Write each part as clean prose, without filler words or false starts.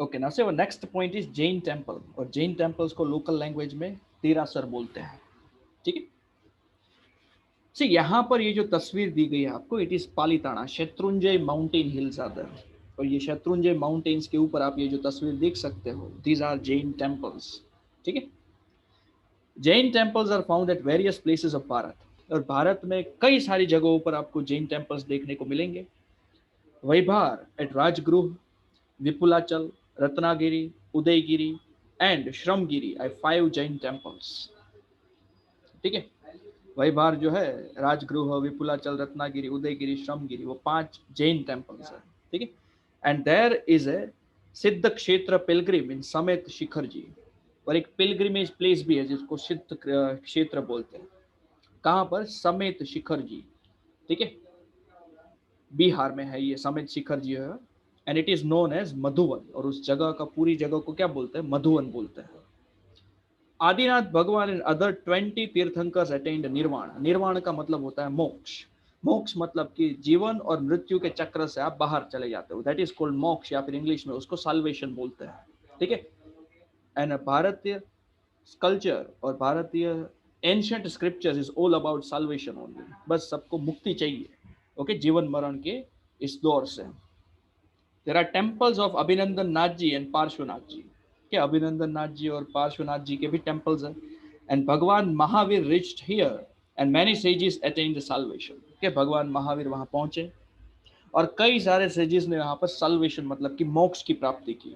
Okay, now से next point is Jain temple, और Jain temples को लोकल लैंग्वेज में देरासर बोलते हैं। ठीक है, सी यहाँ पर ये जो तस्वीर दी गई है आपको, it is Palitana, Shatrunjaya mountain hills आदर, और ये शत्रुंजय माउंटेन्स के ऊपर आप ये जो तस्वीर देख सकते हो, दीज आर जैन टेम्पल्स। ठीक है, Jain temples are found at various places of Bharat, और भारत में कई सारी जगहों पर आपको जैन टेम्पल्स देखने को मिलेंगे। Vaibhar at Rajgriha, Vipulachal, Ratnagiri, Udaygiri and Shramgiri I 5 Jain temples. ठीक है, वैभार जो है, राजगृह, विपुलाचल, रत्नागिरी, उदयगिरी, श्रमगिरी, वो 5 जैन टेम्पल्स है। ठीक है, एंड देयर इज ए सिद्ध क्षेत्र पिलग्रिम इन समेत शिखर जी, और एक पिलग्रिमेज प्लेस भी है जिसको सिद्ध क्षेत्र बोलते हैं। कहाँ पर? समेत शिखर जी। ठीक है, बिहार में है ये समेत शिखर जी है, and it is known as Madhuban, और उस जगह का, पूरी जगह को क्या बोलते हैं? मधुवन बोलते हैं। आदिनाथ भगवान एंड अदर 20 तीर्थंकर्स अटेंड निर्वाण। निर्वाण का मतलब होता है मोक्ष। मोक्ष मतलब कि जीवन और मृत्यु के चक्र से आप बाहर चले जाते हो, दैट इज कॉल्ड मोक्ष, या फिर इंग्लिश में उसको साल्वेशन बोलते हैं। ठीक है, एंड भारतीय कल्चर और भारतीय ancient scriptures is all about salvation only, बस सबको मुक्ति चाहिए। ओके, जीवन मरण के इस दौर से। देयर आर टेम्पल्स ऑफ अभिनंदन नाथ जी एंड पार्श्वनाथ जी, के अभिनंदन नाथ जी और पार्श्वनाथ जी के भी टेम्पल्स हैं। एंड भगवान Mahavir reached here and many sages attained salvation, के भगवान महावीर वहां पहुंचे और कई सारे सेजेस ने वहां पर साल्वेशन मतलब कि मोक्ष की प्राप्ति की।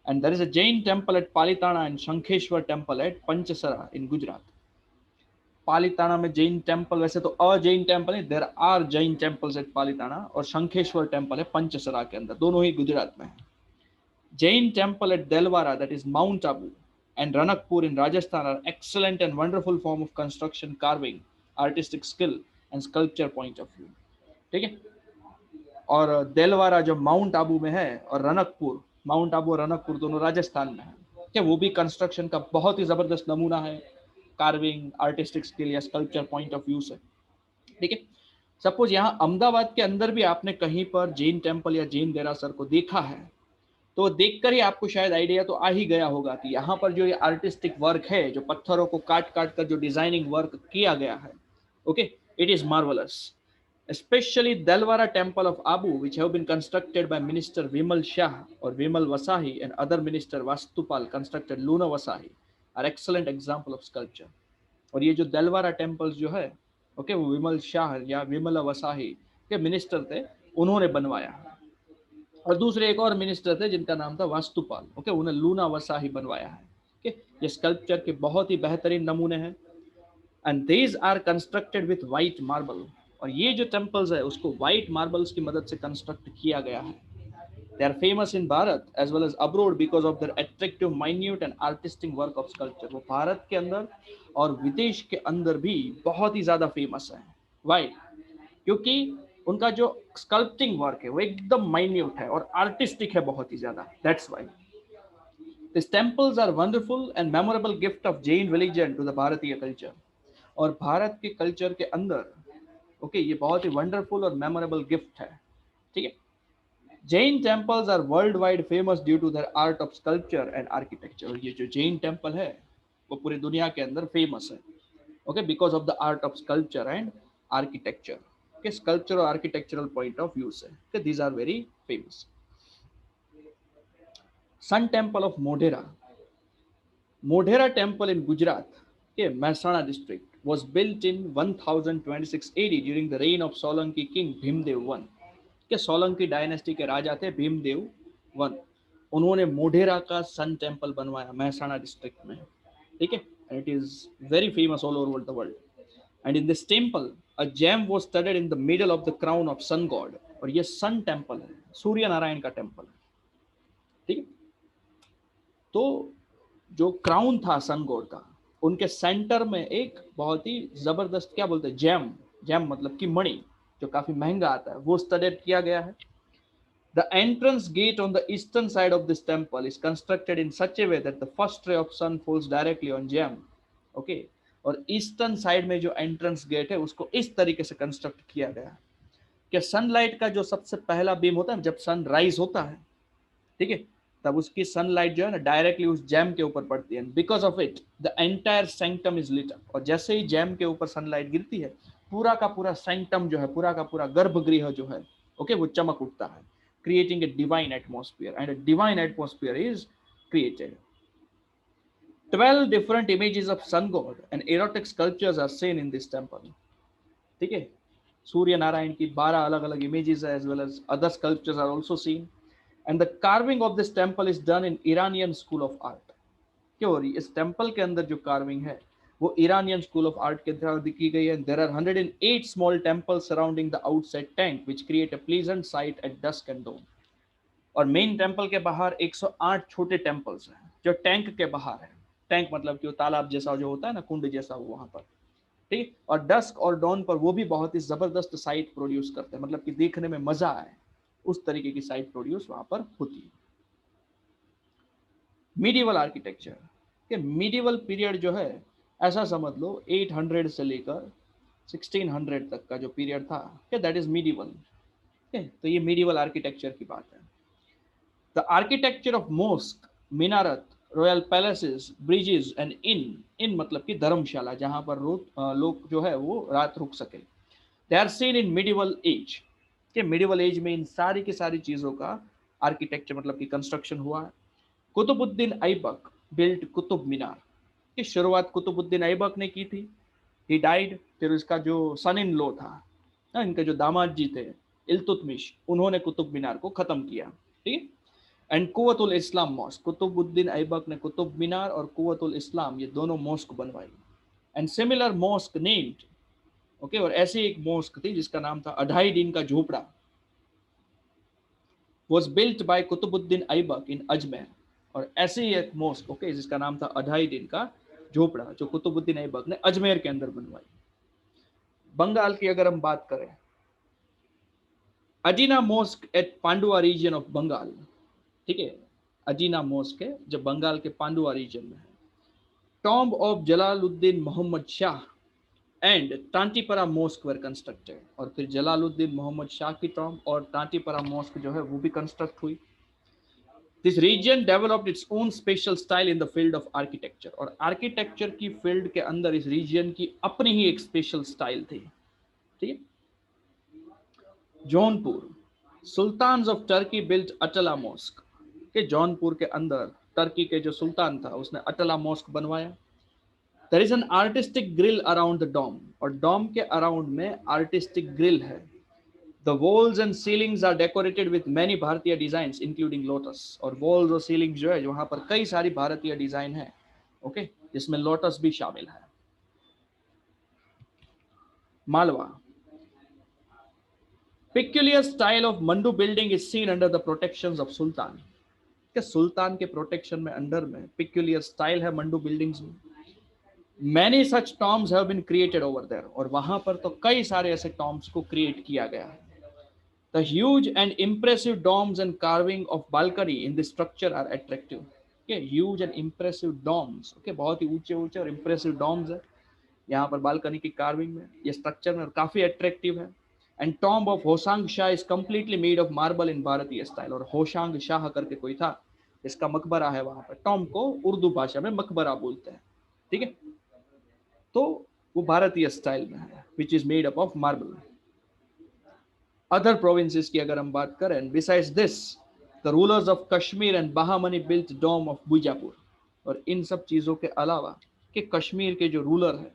And there is a Jain temple at Palitana and Shankheshwar temple at Panchasara in Gujarat. Palitana में जैन टेम्पल, वैसे तो अ जैन टेम्पल है, there are Jain temples at Palitana, और शंखेश्वर टेम्पल है पंचसरा के अंदर, दोनों ही गुजरात में है। Jain temple at Delwara, that is Mount Abu, and Ranakpur in Rajasthan are excellent and wonderful form of construction, carving, artistic skill and sculpture point of view. ठीक है, और देलवारा जो माउंट आबू में है, और रनकपुर, माउंट आबू और रनकपुर दोनों राजस्थान में है, क्या वो भी कंस्ट्रक्शन का बहुत ही जबरदस्त नमूना है, कार्विंग, आर्टिस्टिक स्किल या स्कल्पचर पॉइंट ऑफ व्यू से। ठीक है, सपोज यहाँ अहमदाबाद के अंदर भी आपने कहीं पर जैन टेम्पल या जैन देरासर को देखा है, तो देखकर ही आपको शायद आइडिया तो आ ही गया होगा कि यहाँ पर जो ये आर्टिस्टिक वर्क है, जो पत्थरों को काट काट कर जो डिजाइनिंग वर्क किया गया है, okay, it is marvellous. Especially Dalwara Temple of Abu, which have been constructed by Minister Vimal Shah or Vimal Vasahi and other Minister Vastupal constructed Luna Vasahi, are excellent example of sculpture. और ये जो Dilwara temples जो है, okay, वो विमल शाह या विमल वसाही के minister थे, उन्होंने बनवाया। और दूसरे एक और मिनिस्टर थे जिनका नाम था वास्तुपाल, ओके, उन्हें लूना वसाही बनवाया है। ओके, ये स्कल्पचर के बहुत ही बेहतरीन नमूने हैं। And these are constructed with white marble, और ये जो टेम्पल्स है उसको वाइट मार्बल्स की मदद से कंस्ट्रक्ट किया गया है। They are famous in Bharat as well as abroad because of their attractive minute and artistic work of sculpture. वो भारत के अंदर और विदेश के अंदर भी बहुत ही ज्यादा फेमस है। वाई? क्योंकि उनका जो स्कल्पटिंग वर्क है वो एकदम माइन्यूट है और आर्टिस्टिक है बहुत ही ज्यादा, that's why. These temples are wonderful and memorable gift of Jain religion to the Bharatiya culture. और भारत के कल्चर के अंदर, ओके, ये बहुत ही वंडरफुल और मेमोरेबल गिफ्ट है। ठीक है, Jain temples are world wide famous due to their art of sculpture and architecture. ये जो जैन टेम्पल है वो पूरी दुनिया के अंदर फेमस है, okay, because of the art of sculpture and architecture. Okay, sculpture और आर्किटेक्चरल पॉइंट ऑफ व्यू से, okay, these are very famous. Sun temple of Modhera, Modhera temple in Gujarat, okay, Mehsana district, was built in 1026 AD during the reign of Solanki king Bhimdev I. के Solanki dynasty के राजा थे Bhimdev one, उन्होंने मोढेरा का sun temple बनवाया Mehsana district में। ठीक है, and it is very famous all over the world. And in this temple a gem was studded in the middle of the crown of sun god, और ये सन टेम्पल है, सूर्य नारायण का temple है। ठीक है, तो जो क्राउन था सन गॉड का, उनके सेंटर में एक बहुत ही जबरदस्त, क्या बोलते हैं, जेम, जेम मतलब कि मणि, जो काफी महंगा आता है, वो स्टडेड किया गया है। The entrance gate on the eastern side of this temple is constructed in such a way that the first ray of sun falls directly on gem. Okay, और ईस्टर्न साइड में जो एंट्रेंस गेट है उसको इस तरीके से construct किया गया है कि सनलाइट का जो सबसे पहला बीम होता है जब सन राइज होता है, ठीक है, तब उसकी सनलाइट जो है ना डायरेक्टली उस जैम के ऊपर पड़ती है, because of it the entire sanctum is lit up. और जैसे ही जैम के ऊपर सनलाइट गिरती है, पूरा का पूरा सैंक्टम जो है, पूरा का पूरा गर्भगृह जो है, ओके, वो चमक उठता है, creating a divine atmosphere, and a divine atmosphere is created. 12 different images of sun god and erotic sculptures are seen in this temple. ठीक है, सूर्य नारायण की 12 अलग अलग images है, as well as other sculptures are also seen, and the carving of this temple is done in Iranian school of art. क्यों हो रही है? इस टेम्पल के अंदर जो कार्विंग है वो ईरानियन स्कूल ऑफ आर्ट के द्वारा की गई है. There are 108 small temples surrounding the outside tank which create a pleasant sight at dusk and dawn. और मेन टेम्पल के बाहर 108 छोटे टेम्पल्स हैं जो टैंक के बाहर है. टैंक मतलब कि वो तालाब जैसा जो होता है ना, कुंड जैसा, वो वहां पर, ठीक. और डस्क और डॉन पर वो भी बहुत ही जबरदस्त साइट प्रोड्यूस करते हैं, मतलब कि देखने में मजा आए, उस तरीके की साइट प्रोड्यूस वहां पर होती है. मीडिवल आर्किटेक्चर के मीडिवल पीरियड जो है, ऐसा समझ लो 800 से लेकर 1600 तक का जो पीरियड था, दैट इज मीडिवल. तो ये मीडिवल आर्किटेक्चर की बात है. The architecture of mosque, minaret, royal palaces, bridges and inn मतलब कि धर्मशाला जहां पर लोग जो है वो रात रुक सके. They are seen in medieval age. के medieval age में इन सारी की सारी चीजों का आर्किटेक्चर मतलब कि कंस्ट्रक्शन हुआ है. कुतुबुद्दीन ऐबक बिल्ट कुतुब मीनार. की शुरुआत कुतुबुद्दीन ऐबक ने की थी. He died. फिर उसका जो सन इन लॉ था, इनके जो दामाद जी थे, इल्तुतमिश, उन्होंने कुतुब मीनार को खत्म किया. ठीक है. एंड कुव्वतुल इस्लाम मॉस्क, कुतुबुद्दीन ऐबक ने कुतुब मीनार और कुव्वतुल इस्लाम ये दोनों मॉस्क बनवाई. And similar mosque named, okay, और ऐसी एक मॉस्क थी जिसका नाम था 2.5 Din ka Jhonpra, was built by Qutbuddin Aibak in Ajmer. और ऐसी एक मॉस्क, ओके, जिसका नाम था 2.5 दिन का झोपड़ा, जो कुतुबुद्दीन ऐबक ने अजमेर के अंदर बनवाई. बंगाल की अगर हम बात करें, Adina mosque at Pandua region of Bengal. ठीक है, अजीना मॉस्क है जो बंगाल के पांडुआ रीजन में है. Tomb of Jalaluddin Muhammad Shah and Tantipara mosque were constructed. और फिर जलालुद्दीन मोहम्मद शाह की टॉम्ब और टांटीपरा मॉस्क जो है वो भी कंस्ट्रक्ट हुई. This region developed its own special style in the field of architecture. और आर्किटेक्चर की फील्ड के अंदर इस रीजन की अपनी ही एक स्पेशल स्टाइल थी. ठीक है. Jaunpur, sultans of Turkey built Atala mosque. के जौनपुर के अंदर टर्की के जो सुल्तान था उसने अटला मॉस्क बनवाया. There is an artistic grille around the dome. और डोम के अराउंड में आर्टिस्टिक ग्रिल है. The walls and ceilings are decorated with many भारतीय डिजाइंस इंक्लूडिंग लोटस. और वॉल्स और सीलिंग जो है वहां पर कई सारी भारतीय डिजाइन है, ओके, जिसमें लोटस भी शामिल है. Malwa, peculiar style of Mandu building is seen under the protections of Sultan. के सुल्तान के प्रोटेक्शन में अंडर में पिक्यूलियर स्टाइल है मंडू बिल्डिंग्स में. Many such tombs have been created over there. और वहां पर तो कई सारे ऐसे टॉम्स को क्रिएट किया गया है. The huge and impressive domes and carving of balcony in the structure are attractive. Huge and impressive domes, okay, बहुत ही ऊंचे ऊंचे और इंप्रेसिव डॉम्स है यहाँ पर बालकनी की कार्विंग में, ये स्ट्रक्चर में, काफी अट्रैक्टिव है. And tomb of Hoshang Shah is completely made of marble in भारतीय स्टाइल. और होशांग शाह करके कोई था, इसका मकबरा है वहां पर. टॉम्ब को उर्दू भाषा में मकबरा बोलते हैं. ठीक है. तो वो भारतीय स्टाइल में है, which is made up of marble. Other provinces की अगर हम बात करें, besides this the rulers of Kashmir and Bahmani built dome of Bijapur. और इन सब चीजों के अलावा कि कश्मीर के जो रूलर है,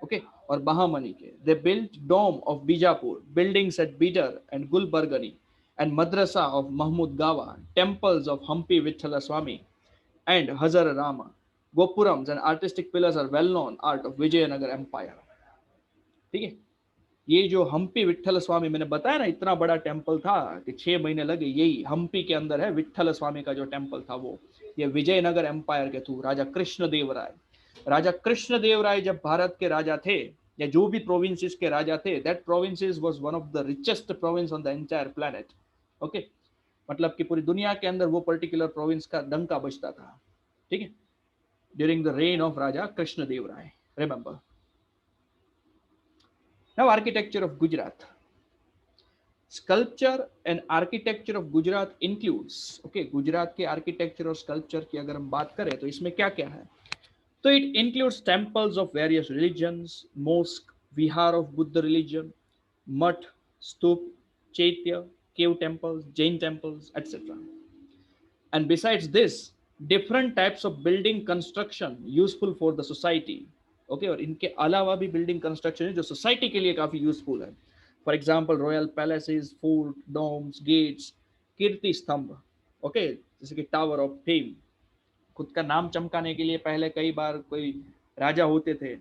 ओके, और बहामनी के, they built dome of Bijapur, buildings at Bidar and Gulbarga and madrasa of Mahmud Gawan, temples of Hampi Vitthal Swami and Hazara Rama, gopurams and artistic pillars are well known art of Vijayanagara empire. ठीक है. ये जो हम्पी विठल स्वामी मैंने बताया ना, इतना बड़ा टेम्पल था कि 6 महीने लगे. यही हम्पी के अंदर है विठल स्वामी का जो टेम्पल था वो. ये विजयनगर एम्पायर के थ्रू राजा कृष्ण देव राय जब भारत के राजा थे, या जो भी प्रोविंसेस के राजा थे, that provinces was one of the richest province on the entire planet. Okay, मतलब कि पूरी दुनिया के अंदर वो पर्टिकुलर प्रोविंस का डंका बजता था. ठीक है. During the reign of Raja Krishna Deva Raya, remember. Now architecture of Gujarat. Sculpture and architecture of Gujarat includes, okay, Gujarat के आर्किटेक्चर और स्कल्पचर की अगर हम बात करें तो इसमें क्या क्या है, तो it includes temples of various religions, mosque, Vihar of Buddha religion, मठ, स्तूप, चैत्य, cave temples, Jain temples, etc. And besides this, different types of building construction useful for the society. Okay, और इनके अलावा भी बिल्डिंग कंस्ट्रक्शन है जो सोसाइटी के लिए काफी यूजफुल है. For example royal palaces, fort, domes, gates, Kirti Stambh, okay, जैसे कि टावर ऑफ फेम, खुद का नाम चमकाने के लिए पहले कई बार कोई राजा होते थे,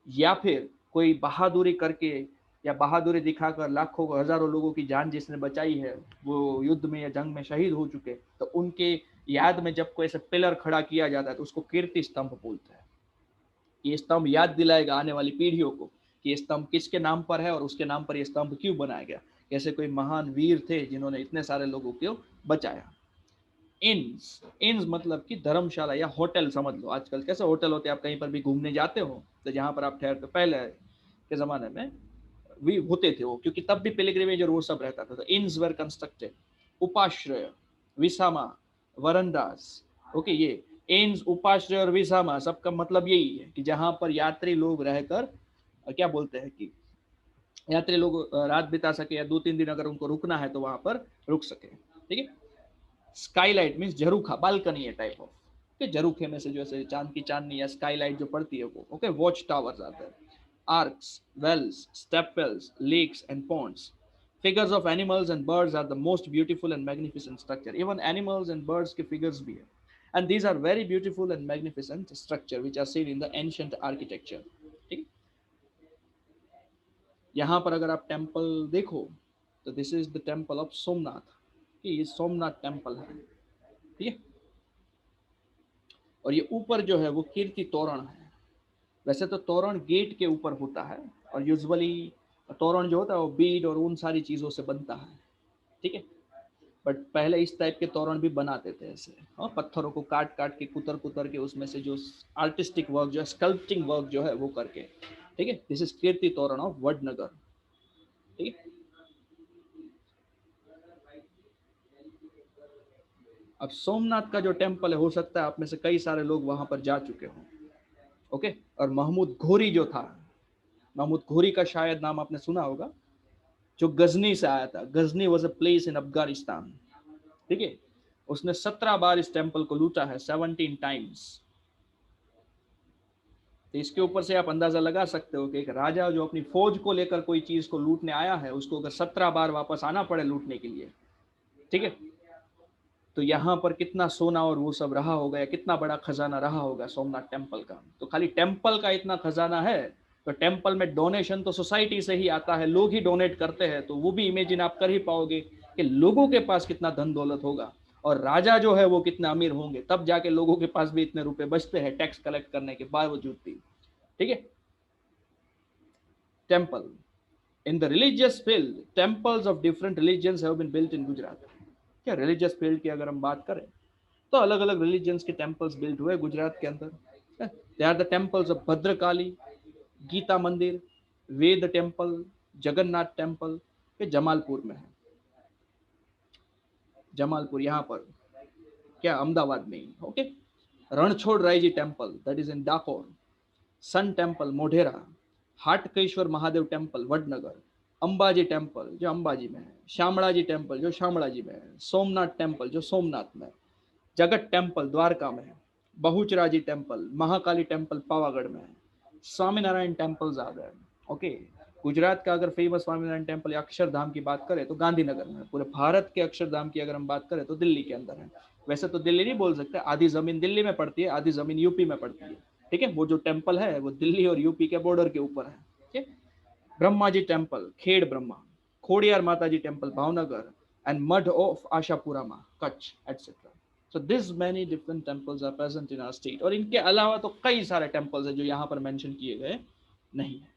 या फिर कोई बहादुरी करके या बहादुरी दिखाकर लाखों हजारों लोगों की जान जिसने बचाई है, वो युद्ध में या जंग में शहीद हो चुके, तो उनके याद में जब कोई ऐसा पिलर खड़ा किया जाता है तो उसको कीर्ति स्तंभ बोलते हैं. ये स्तंभ याद दिलाएगा आने वाली पीढ़ियों को कि ये स्तंभ किसके नाम पर है और उसके नाम पर ये स्तंभ क्यों बनाया गया, कैसे कोई महान वीर थे जिन्होंने इतने सारे लोगों को बचाया. इन्स, इन्स मतलब कि धर्मशाला या होटल समझ लो. आजकल कैसे होटल होते हैं, आप कहीं पर भी घूमने जाते हो तो जहाँ पर आप ठहरते, पहले के जमाने में भी होते थे वो, क्योंकि तब भी पिलग्रिमेज और वो सब रहता था. तो इन्स वर कंस्ट्रक्टेड. उपाश्रय, विसामा, वरंडास, ओके, ये इन्स, उपाश्रय और विसामा सबका मतलब यही है कि जहाँ पर यात्री लोग रहकर क्या बोलते हैं कि यात्री लोग रात बिता सके या 2-3 दिन अगर उनको रुकना है तो वहां पर रुक सके. ठीक है. स्काईलाइट मीन्स झरूखा, बालकनी है टाइप ऑफ, ओके, झरूखे में से जो ऐसे चांद की चांदनी या स्काईलाइट जो पड़ती है वो, ओके. वॉच टावर्स आते हैं. Arches, wells, step wells, lakes and ponds. Figures of animals and birds are the most beautiful and magnificent structure. Even animals and birds के फिगर्स भी है. And these are very beautiful and magnificent structure which are seen in the ancient architecture. ठीक. यहाँ पर अगर आप temple देखो तो this is the temple of Somnath, ये सोमनाथ टेम्पल है. ठीक है. और ये ऊपर जो है वो कीर्ति तोरण है. वैसे तो तोरण गेट के ऊपर होता है और यूजुअली तोरण जो होता है वो बीड और उन सारी चीज़ों से बनता है. ठीक है. बट पहले इस टाइप के तोरण भी बनाते थे ऐसे, और पत्थरों को काट काट के कुतर कुतर के उसमें से जो आर्टिस्टिक वर्क जो है, स्कल्पटिंग वर्क जो है वो करके. ठीक है. दिस इज कीर्ति तोरण ऑफ वडनगर. ठीक है. अब सोमनाथ का जो टेम्पल है, हो सकता है आप में से कई सारे लोग वहां पर जा चुके हों. ओके. और महमूद घोरी जो था, महमूद घोरी का शायद नाम आपने सुना होगा, जो गजनी से आया था. Ghazni was a place in Afghanistan. ठीक है. उसने 17 बार इस टेम्पल को लूटा है, 17 टाइम्स. तो इसके ऊपर से आप अंदाजा लगा सकते हो कि एक राजा जो अपनी फौज को लेकर कोई चीज को लूटने आया है, उसको अगर 17 बार वापस आना पड़े लूटने के लिए, ठीक है, तो यहाँ पर कितना सोना और वो सब रहा होगा, या कितना बड़ा खजाना रहा होगा सोमनाथ टेम्पल का. तो खाली टेम्पल का इतना खजाना है, तो टेम्पल में डोनेशन तो सोसाइटी से ही आता है, लोग ही डोनेट करते हैं. तो वो भी इमेजिन आप कर ही पाओगे कि लोगों के पास कितना धन दौलत होगा, और राजा जो है वो कितना अमीर होंगे, तब जाके लोगों के पास भी इतने रुपए बचते हैं टैक्स कलेक्ट करने के बावजूद भी. ठीक है. Temple in the religious field, temples of different religions have been built in Gujarat. क्या रिलीजियस फील्ड की अगर हम बात करें तो अलग अलग रिलीजन्स के टेम्पल्स बिल्ड हुए गुजरात के अंदर. They are the temples of Bhadrakali, Gita Mandir, Ved temple, Jagannath temple, ये जमालपुर में है. जमालपुर यहाँ पर क्या अहमदाबाद में ही. Okay. Ranchhod Rai ji temple that is in Dakor, sun temple Modhera, Hatkeshwar Mahadev temple Vadnagar, Ambaji temple जो अंबाजी में है, शामड़ाजी टेम्पल जो शामड़ाजी में है, सोमनाथ टेम्पल जो सोमनाथ में, जगत टेम्पल द्वारका में है, बहुचराजी टेम्पल, महाकाली टेम्पल पावागढ़ में है, स्वामीनारायण टेम्पल्स आ गए. ओके. गुजरात का अगर फेमस स्वामीनारायण टेम्पल या अक्षरधाम की बात करें तो गांधीनगर में. पूरे भारत के अक्षरधाम की अगर हम बात करें तो दिल्ली के अंदर है. वैसे तो दिल्ली नहीं बोल सकते, आधी जमीन दिल्ली में पड़ती है, आधी जमीन यूपी में पड़ती है. ठीक है. वो जो टेम्पल है वो दिल्ली और यूपी के बॉर्डर के ऊपर है. ठीक है. Brahma ji temple Khed Brahma, Khodiyar Mata ji temple Bhavnagar, and math of Ashapura Maa Kutch etcetera. So this many different temples are present in our state. और इनके अलावा तो कई सारे टेम्पल्स हैं जो यहाँ पर मेंशन किए गए नहीं है.